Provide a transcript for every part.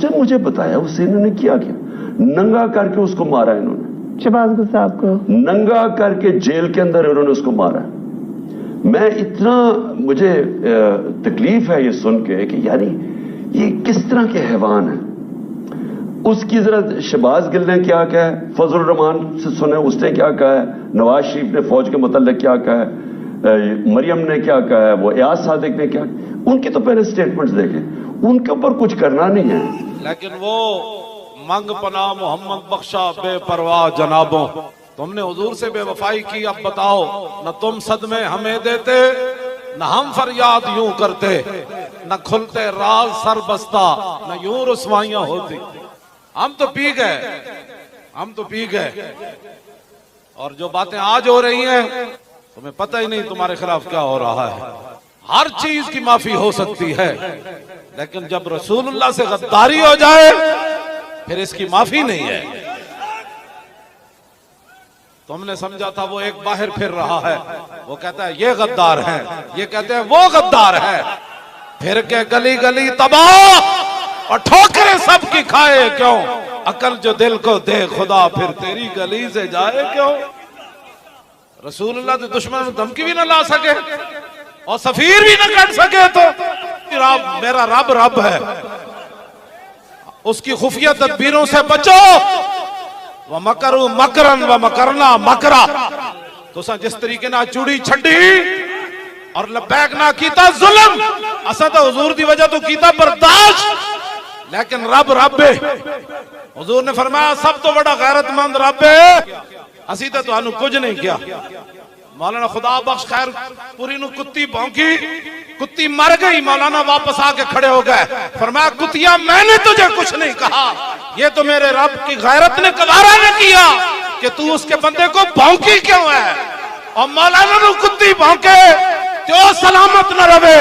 उसने मुझे बताया उससे इन्होंने किया नंगा करके उसको मारा इन्होंने, शहबाज गुल साहब को नंगा करके जेल के अंदर इन्होंने उसको मारा। मैं इतना मुझे तकलीफ है ये सुन के कि यानी ये किस तरह के हैवान हैं। उसकी जरा शहबाज गिल ने क्या कहा है, फजल रहमान से सुने उसने क्या कहा है, नवाज शरीफ ने फौज के मुतल्लिक क्या कहा है, मरियम ने क्या कहा है, वो एयाज सादिक ने क्या, उनकी तो पहले स्टेटमेंट्स देखें, उनके ऊपर कुछ करना नहीं है। लेकिन वो मंग पना मोहम्मद बख्शा बेपरवाह जनाबों, तुमने हुजूर से बेवफाई की, अब बताओ न तुम सदमे हमें देते न हम फरियाद यूं करते, न खुलते राज सर बस्ता न यूं रुसवाइयां होती। हम तो पी गए, हम तो पी गए। और जो बातें आज हो रही हैं तुम्हें पता ही नहीं तुम्हारे खिलाफ क्या हो रहा है। हर चीज की माफी हो सकती है, लेकिन जब रसूलुल्लाह से गद्दारी हो जाए फिर इसकी माफी नहीं है। तुमने समझा था वो एक बाहर फिर रहा है, वो कहता है ये गद्दार है, ये कहते हैं वो गद्दार है, फिर के गली गली तबाह और ठोकरें सबकी खाए क्यों, अकल जो दिल को दे खुदा फिर तेरी गली से जाए क्यों। रसूलुल्लाह तो दुश्मन धमकी भी ना ला सके और सफीर भी ना कट सके, तो मेरा रब रब है, उसकी खुफिया तदबीरों से बचो। व मकरू मकरन व मकरना मकरा, तुसा जिस तरीके ना चूड़ी छड़ी और लबैक ना कीता जुल्म, असा तो हुजूर दी वजह तो कीता बर्दाश्त, लेकिन रब रब है। हुजूर ने फरमाया सब तो बड़ा गैरतमंद रब है, असी तो तुहानू कुछ नहीं किया। मौलाना खुदा बख्श खैर पूरी नु कुत्ती भौंकी, कुत्ती मर गई, मौलाना वापस आके खड़े हो गए, फरमाया कुतिया मैंने तुझे कुछ नहीं कहा, ये तो मेरे रब की गैरत ने गवारा ने किया कि तू उसके बंदे को भौंकी क्यों है। और मौलाना नु कुत्ती भौंके तो सलामत न रहे,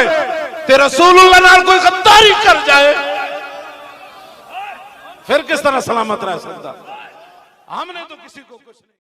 ते रसूलुल्लाह नाल कोई गद्दारी कर जाए फिर किस तरह सलामत रह सकता। हमने तो किसी को कुछ नहीं